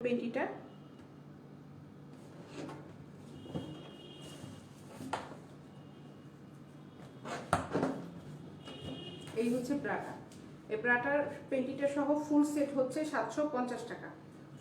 পেন্টিটা এই হচ্ছে ব্রাটা। এই ব্রাটার পেন্টিটা সহ ফুল সেট হচ্ছে 750 টাকা।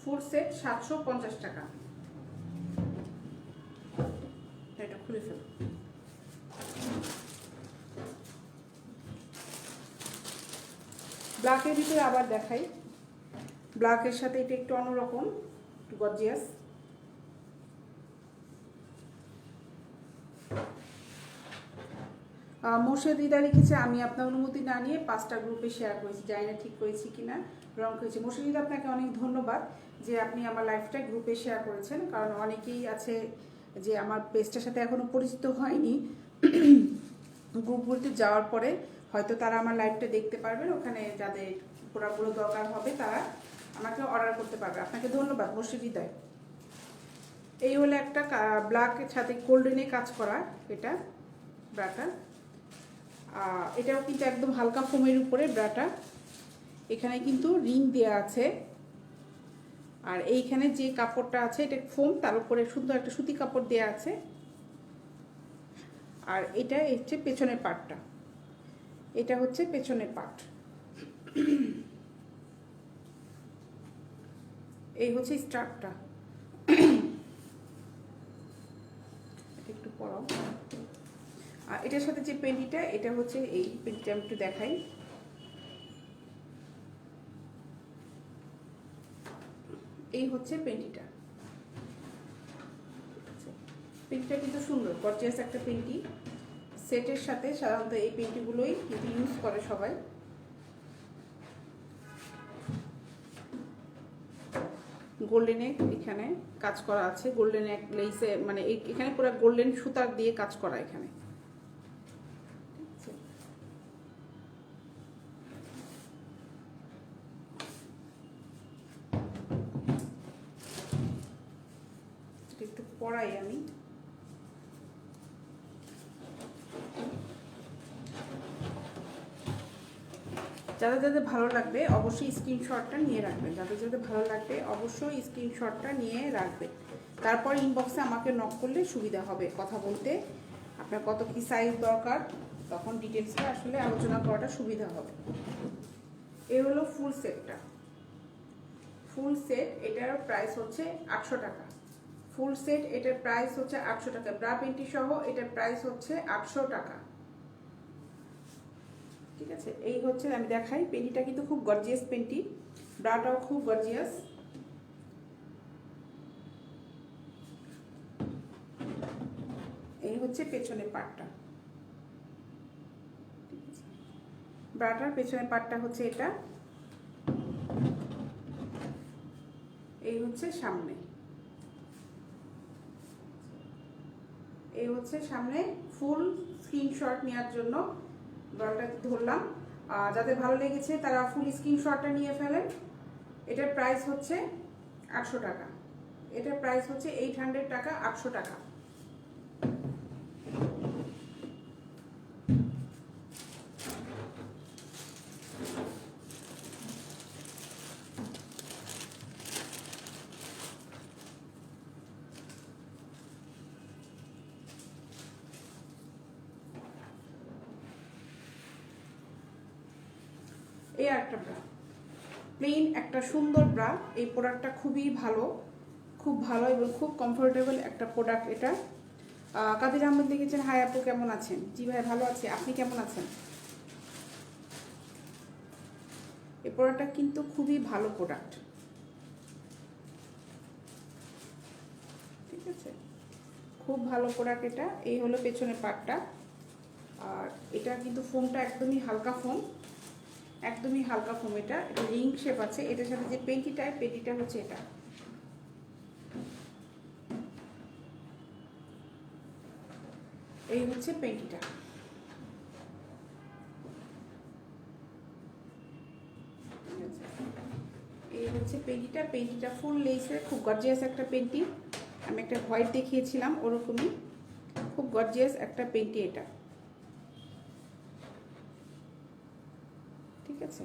ফুল সেট 750 টাকা। এটা খুলে ফেলো। ব্ল্যাকের ভিতরে আবার দেখাই, ব্ল্যাকের সাথে এটা একটু অন্যরকম, একটু গর্জিয়াস। মোর্শেদিদা লিখেছে আমি আপনার অনুমতি না নিয়ে 5টা গ্রুপে শেয়ার করেছি, জানি না ঠিক করেছি কিনা, রং করেছি। মোর্শেদিদা আপনাকে অনেক ধন্যবাদ যে আপনি আমার লাইফটা গ্রুপে শেয়ার করেছেন, কারণ অনেকেই আছে যে আমার পেজটার সাথে এখনও পরিচিত হয়নি, গ্রুপগুলোতে যাওয়ার পরে হয়তো তারা আমার লাইভটা দেখতে পারবেন, ওখানে যাদের প্রোডাক্টগুলো দরকার হবে তারা আমাকে অর্ডার করতে পারবে। আপনাকে ধন্যবাদ মোর্শেদিদা। এই হলো একটা ব্ল্যাকের সাথে গোল্ডেনে কাজ করা এটা ব্রাটা। এটাও কিন্তু একদম হালকা ফোমের উপরে ব্রাটা। এখানে কিন্তু রিং দেওয়া আছে, আর এইখানে যে কাপড়টা আছে এটা ফোম, তার উপরে সুন্দর একটা সুতি কাপড় দেওয়া আছে। আর এটা হচ্ছে পেছনের পার্টটা, এটা হচ্ছে পেছনের পার্ট। এই হচ্ছে স্টার্টটা। একটু পরাও। আর এটার সাথে যে পেন্টিটা, এটা হচ্ছে এই পেন্টিটা আমি একটু দেখাই। এই হচ্ছে পেন্টিটা। পেন্টিটা কিন্তু সুন্দর গর্জিয়াস একটা পেন্টি। সেটের সাথে সাধারণত এই পেন্টিগুলোই কিন্তু ইউজ করে সবাই। গোল্ডেনে এখানে কাজ করা আছে, গোল্ডেন এক লেসে, মানে এখানে পুরো গোল্ডেন সুতার দিয়ে কাজ করা এখানে। একটু পরাই আমি। যাদের যাদের ভালো লাগবে অবশ্যই স্ক্রিনশটটা নিয়ে রাখবেন, যাদের যাদের ভালো লাগবে অবশ্যই স্ক্রিনশটটা নিয়ে রাখবেন। তারপর ইনবক্সে আমাকে নক করলে সুবিধা হবে কথা বলতে, আপনার কত কি সাইজ দরকার, তখন ডিটেলসটা আসলে আলোচনা করাটা সুবিধা হবে। এ হলো ফুল সেটটা। ফুল সেট এটার প্রাইস হচ্ছে 800 টাকা। ফুল সেট এটার প্রাইস হচ্ছে 800 টাকা। ব্রা পেন্টি সহ এটার প্রাইস হচ্ছে 800 টাকা। ঠিক আছে, এই হচ্ছে আমি দেখাই। পেন্টিটা কিন্তু খুব গর্জিয়াস পেন্টি, ব্রাটাও খুব গর্জিয়াস। এই হচ্ছে পেছনের পার্টটা। ব্রাটার পেছনের পার্টটা হচ্ছে এটা। এই হচ্ছে সামনে, এই হচ্ছে সামনে। ফুল স্ক্রিনশট নেওয়ার জন্য ব্রাটা ধরলাম। যাদের ভালো লেগেছে তারা ফুল স্ক্রিনশটটা নিয়ে ফেলেন। এটার প্রাইস হচ্ছে 800 টাকা। এটার প্রাইস হচ্ছে 800 টাকা, 800 টাকা। এই একটা ব্রা, প্লেন একটা সুন্দর ব্রা। এই প্রোডাক্টটা খুবই ভালো, খুব ভালো এবং খুব কমফোর্টেবল একটা প্রোডাক্ট এটা। কাদের আহমেদ লিখেছেন হাই আপু কেমন আছেন? জি ভাই ভালো আছি, আপনি কেমন আছেন? এই প্রোডাক্টটা কিন্তু খুবই ভালো প্রোডাক্ট। ঠিক আছে, খুব ভালো প্রোডাক্ট এটা। এই হলো পেছনের পার্টটা। আর এটা কিন্তু ফোমটা একদমই হালকা ফোম, একদমই হালকা ফোম। এটা এটা রিং শেপ আছে। এটার সাথে যে পেন্টিটা, পেন্টিটা হচ্ছে এটা। এই হচ্ছে পেন্টিটা। এই হচ্ছে পেন্টিটা। পেন্টিটা ফুল লেসের, খুব গর্জিয়াস একটা পেন্টি। আমি একটা হোয়াইট দেখিয়েছিলাম ওরকমই, খুব গর্জিয়াস একটা পেন্টি এটা। ঠিক আছে,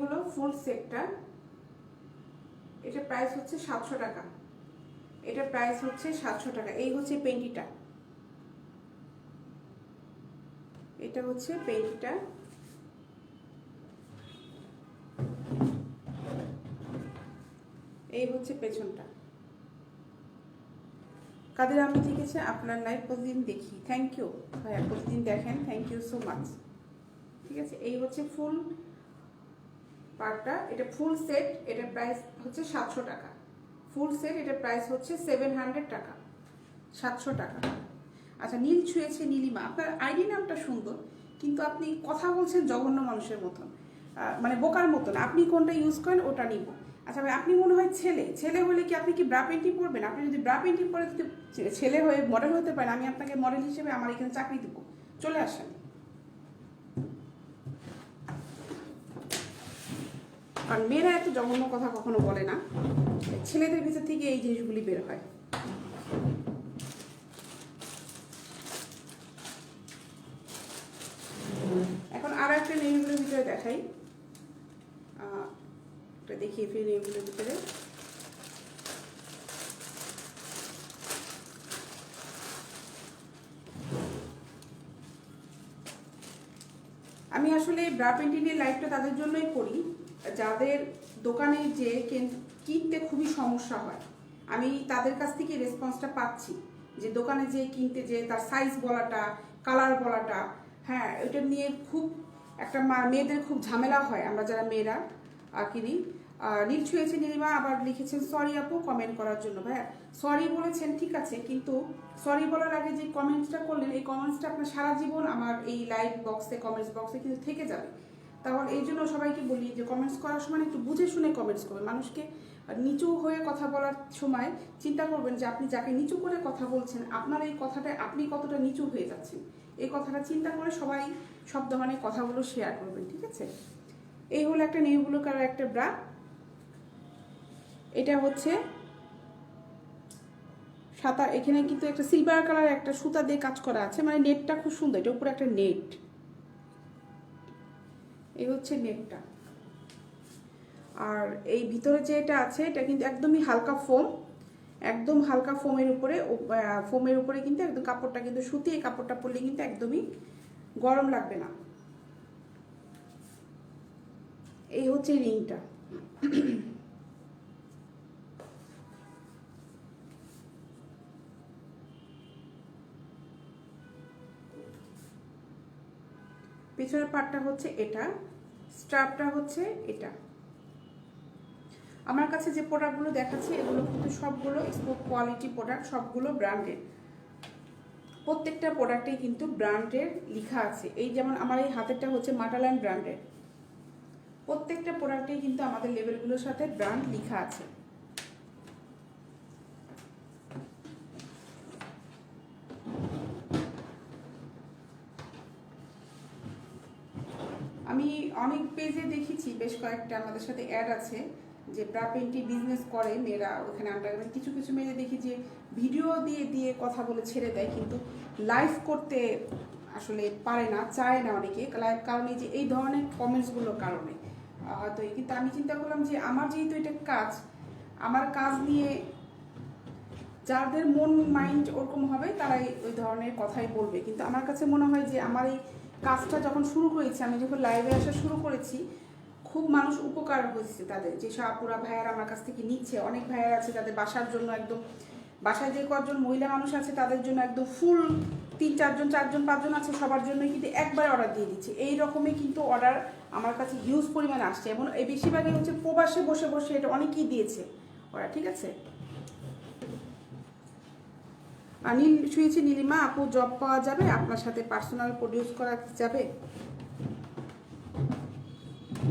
হলো ফুল সেটটা, এটা প্রাইস হচ্ছে 700 টাকা। এটা প্রাইস হচ্ছে 700 টাকা। এই হচ্ছে পেন্টিটা, এটা হচ্ছে পেন্টিটা। এই হচ্ছে পেছনটা। কাদের আমি ঠিক আছে, আপনার লাইভ প্রতিদিন দেখি, থ্যাংক ইউ ভাইয়া, প্রতিদিন দেখেন, থ্যাংক ইউ সো মাচ। ঠিক আছে, এই হচ্ছে ফুল পার্টটা, এটা ফুল সেট, এটা প্রাইস হচ্ছে 700 টাকা। ফুল সেট এটা প্রাইস হচ্ছে 700 টাকা, 700 টাকা। আচ্ছা, নীল ছুঁয়েছে নীলিমা, আপনার আইডি নামটা সুন্দর, কিন্তু আপনি কথা বলছেন জঘন্য মানুষের মতন, মানে বোকার মতন। আপনি কোনটা ইউজ করেন ওটা নিব। আচ্ছা ভাই, আপনি মনে হয় ছেলে হলে কি আপনি কি ব্রা পেন্টি পরবেন? আপনি যদি ব্রা পেন্টি পরে যদি ছেলে হয়ে মডেল হতে পারেন, আমি আপনাকে মডেল হিসেবে আমার এখানে চাকরি দেবো, চলে আসেন। কারণ মেয়েরা এত জঘন্য কথা কখনো বলে না, ছেলেদের ভিতর থেকে এই জিনিসগুলি বের হয়। এখন আর একটা নেইগুলোর ভিতরে দেখাই, এটা দেখিয়ে ফিরে নেইগুলোর ভিতরে। আমি আসলে ব্রা পেন্টিংয়ের লাইভটা তাদের জন্যই করি যাদের দোকানে যে কিনতে খুবই সমস্যা হয়। আমি তাদের কাছ থেকে রেসপন্সটা পাচ্ছি যে দোকানে যে কিনতে যে তার সাইজ বলাটা, কালার বলাটা, হ্যাঁ এটা নিয়ে খুব একটা মেয়েদের খুব ঝামেলা হয়। আমরা যারা মেয়েরা কিনি। নীল ছুঁয়েছে নীলিমা আবার লিখেছেন সরি আপু কমেন্ট করার জন্য। ভাইয়া সরি বলেছেন ঠিক আছে, কিন্তু সরি বলার আগে যে কমেন্টসটা করলেন, এই কমেন্টসটা আপনার সারা জীবন আমার এই লাইভ বক্সে, কমেন্টস বক্সে কিন্তু থেকে যাবে। তাহলে এই জন্য সবাইকে বলি যে কমেন্টস করার সময় একটু বুঝে শুনে কমেন্টস করবেন। মানুষকে নিচু হয়ে কথা বলার সময় চিন্তা করবেন যে আপনি যাকে নিচু করে কথা বলছেন, আপনার এই কথাটা আপনি কতটা নিচু হয়ে যাচ্ছেন, এই কথাটা চিন্তা করে সবাই সব ধরনের কথাগুলো শেয়ার করবেন। ঠিক আছে, এই হলো একটা নেভি ব্লু কালার একটা ব্রা। এটা হচ্ছে সাদা, এখানে কিন্তু একটা সিলভার কালার একটা সুতা দিয়ে কাজ করা আছে, মানে নেটটা খুব সুন্দর, এটা উপরে একটা নেট। এই হচ্ছে নেটটা। আর এই ভিতরে যে এটা আছে এটা কিন্তু একদমই হালকা ফোম, একদম হালকা ফোমের উপরে কিন্তু একদম কাপড়টা কিন্তু সুতি। এই কাপড়টা পরলে কিন্তু একদমই গরম লাগবে না। এই হচ্ছে রিংটা। পিছনের পাটটা হচ্ছে এটা, স্ট্রাপটা হচ্ছে এটা। আমার কাছে যে প্রোডাক্টগুলো দেখাচ্ছি এগুলো কিন্তু সবগুলো স্পোক কোয়ালিটি প্রোডাক্ট, সবগুলো ব্র্যান্ডেড। প্রত্যেকটা প্রোডাক্টেই কিন্তু ব্র্যান্ডের লেখা আছে। এই যেমন আমার এই হাতেরটা হচ্ছে মাটাল্যান্ড ব্র্যান্ডের। প্রত্যেকটা প্রোডাক্টেই কিন্তু আমাদের লেবেলগুলোর সাথে ব্র্যান্ড লেখা আছে। আমি অনেক পেজে দেখেছি, বেশ কয়েকটা আমাদের সাথে অ্যাড আছে যে ব্রা পেন্টি বিজনেস করে মেয়েরা, ওখানে আন্ডারগ্রাউন্ড কিছু কিছু মেয়েদের দেখি যে ভিডিও দিয়ে দিয়ে কথা বলে ছেড়ে দেয়, কিন্তু লাইভ করতে আসলে পারে না, চায় না অনেকে লাইভ, কারণ এই যে এই ধরনের কমেন্টসগুলোর কারণে হয়তো। কিন্তু আমি চিন্তা করলাম যে আমার যেহেতু এটা কাজ, আমার কাজ নিয়ে যাদের মন মাইন্ড ওরকম হবে তারাই ওই ধরনের কথাই বলবে। কিন্তু আমার কাছে মনে হয় যে আমার এই কাজটা যখন শুরু করেছি, আমি যখন লাইভে আসা শুরু করেছি, খুব মানুষ উপকার হয়েছে তাদের, যে আপুরা ভাইয়ারা আমার কাছ থেকে নিচ্ছে। অনেক ভাইয়ারা আছে তাদের বাসার জন্য একদম, বাসায় যে কয়েকজন মহিলা মানুষ আছে তাদের জন্য একদম ফুল 3-4জন 4জন 5জন আছে, সবার জন্যই কিন্তু একবার অর্ডার দিয়ে দিচ্ছে। এই রকমই কিন্তু অর্ডার আমার কাছে হিউজ পরিমাণে আসছে, এবং এই বেশিরভাগই হচ্ছে প্রবাসে বসে বসে এটা অনেকেই দিয়েছে ওরা। ঠিক আছে, নীল ছুঁয়েছে নীলিমা আপু, জব পাওয়া যাবে আপনার সাথে? পার্সোনাল প্রডিউস করা যাবে?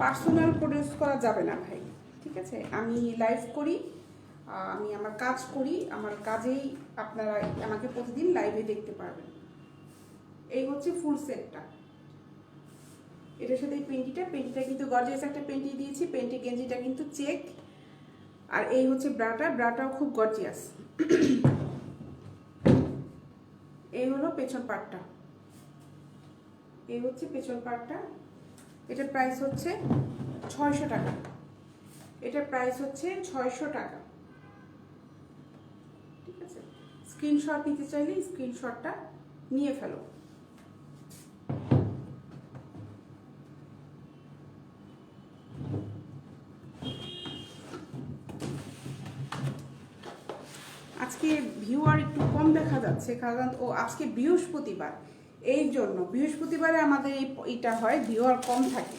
পার্সোনাল প্রডিউস করা যাবে না ভাই। ঠিক আছে, আমি লাইভ করি, আমি আমার কাজ করি, আমার কাজেই আপনারা আমাকে প্রতিদিন লাইভে দেখতে পারবেন। এই হচ্ছে ফুল সেটটা। এটার সাথে এই পেন্টিটা কিন্তু গর্জিয়াস একটা পেন্টি দিয়েছি। পেন্টি গেঞ্জিটা কিন্তু চেক। আর এই হচ্ছে ব্রাটাও খুব গর্জিয়াস। এই হলো পেছন পার্টটা, এই হচ্ছে পেছন পার্টটা। এটার প্রাইস হচ্ছে 600 টাকা। এটার প্রাইস হচ্ছে 600 টাকা। ঠিক আছে, স্ক্রিনশট নিতে চাইলে স্ক্রিনশটটা নিয়ে ফেলো। আজকে ভিউয়ার একটু কম দেখা যাচ্ছে, কারণ আজকে বৃহস্পতিবার, এই জন্য বৃহস্পতিবারে আমাদের এইটা হয়, ভিউয়ার কম থাকে।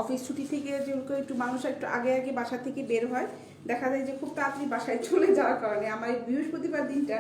অফিস ছুটি থেকে যেগুলো একটু মানুষ একটু আগে আগে বাসা থেকে বের হয়, দেখা যায় যে খুব তাড়াতাড়ি বাসায় চলে যাওয়ার কারণে আমার এই বৃহস্পতিবার দিনটা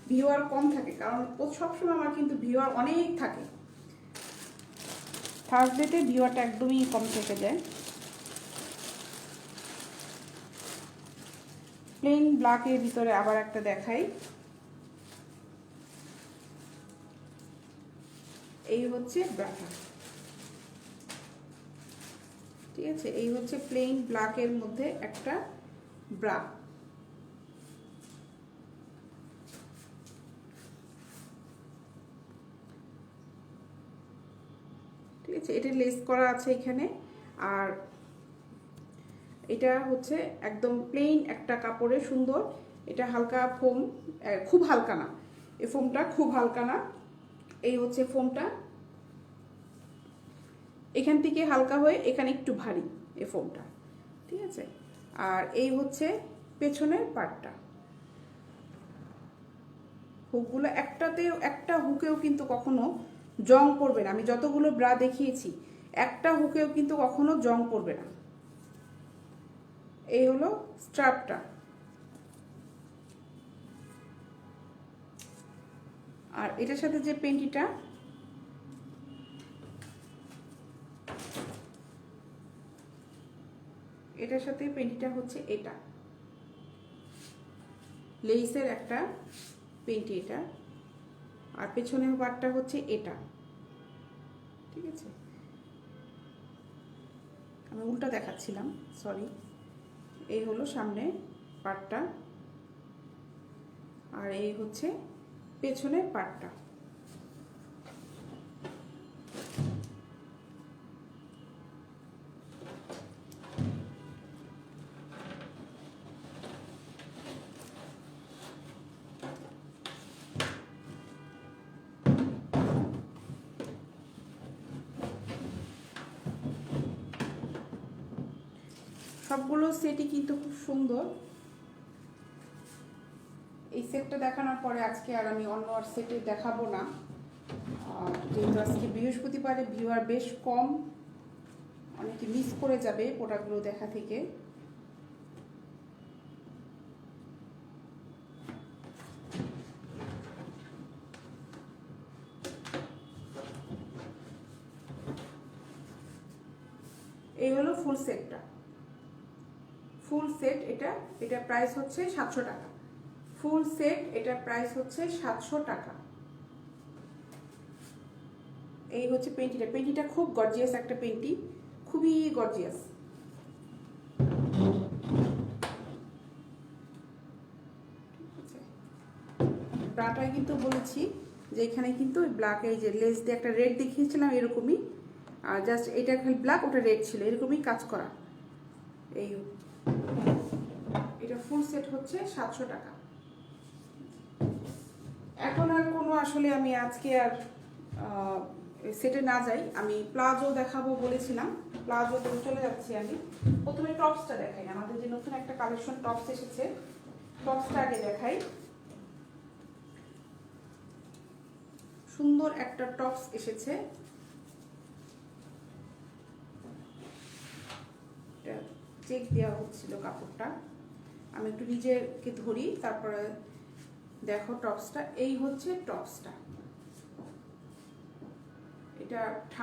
ভিউয়ার কম থাকে, কারণ সবসময় আমার কিন্তু ভিউয়ার অনেক থাকে। থার্সডেতে ভিউয়ারটা একদমই কম থেকে যায়। প্লেন ব্ল্যাকের ভিতরে আবার একটা দেখাই, এই হচ্ছে ব্রাটা। ঠিক আছে, এই হচ্ছে প্লেন ব্ল্যাকের মধ্যে একটা ব্রা। ঠিক আছে, এটা লেস করা আছে এখানে। আর এটা হচ্ছে একদম প্লেন একটা কাপড়ে সুন্দর, এটা হালকা ফোম, খুব হালকা না, এই ফোমটা খুব হালকা না। এই হচ্ছে ফোমটা, এখান থেকে হালকা হয়ে এখানে একটু ভারী এই ফোমটা। ঠিক আছে, আর এই হচ্ছে পেছনের পার্টটা। হুকগুলো একটা হুকেও কিন্তু কখনো জং পড়বে না। আমি যতগুলো ব্রা দেখিয়েছি একটা হুকেও কিন্তু কখনো জং পড়বে না। এই হলো স্ট্রাপটা। আর এটার সাথে যে পেন্টিটা, এটার সাথে পেন্টিটা হচ্ছে এটা, লেসের একটা পেন্টি এটা, আর পেছনের পার্টটা হচ্ছে এটা। ঠিক আছে, আমি উল্টা দেখাচ্ছিলাম, সরি। এই হলো সামনে পার্টটা, আর এই হচ্ছে পেছনের পার্টটা। সবগুলো সেটই কিন্তু খুব সুন্দর। এই সেটটা দেখানোর পরে আজকে আর আমি অন্য আর সেটে দেখাবো না, যেহেতু আজকে বৃহস্পতিবারে ভিউয়ার বেশ কম, অনেকে মিস করে যাবে প্রোডাক্টগুলো দেখা থেকে। এই হলো ফুল সেটটা, ফুল সেট এটা প্রাইস হচ্ছে 700 টাকা। ফুল সেট এটার প্রাইস হচ্ছে 700 টাকা। এই হচ্ছে পেন্টিটা খুব গর্জিয়াস একটা পেন্টি, খুবই গর্জিয়াস। ব্রাটায় কিন্তু বলেছি যে এখানে কিন্তু ব্ল্যাক, এই যে লেস দিয়ে একটা রেড দেখিয়েছিলাম এরকমই, আর জাস্ট এটা খালি ব্ল্যাক, ওটা রেড ছিল, এরকমই কাজ করা। এই এটা ফুল সেট হচ্ছে 700 টাকা। এখন আর কোনো আসলে আমি আজকে আর সেটে না যাই, আমি প্লাজো দেখাবো বলেছিলাম, প্লাজো চলে যাচ্ছি আমি। প্রথমে টপসটা দেখাই, আমাদের যে নতুন একটা কালেকশন টপস এসেছে, টপসটা আগে দেখাই। সুন্দর একটা টপস এসেছে, চেক দেওয়া হচ্ছিল কাপড়টা, আমি একটু নিজেকে ধরি, তারপরে দেখো টপসটা। এই হচ্ছে টপসটা, এটা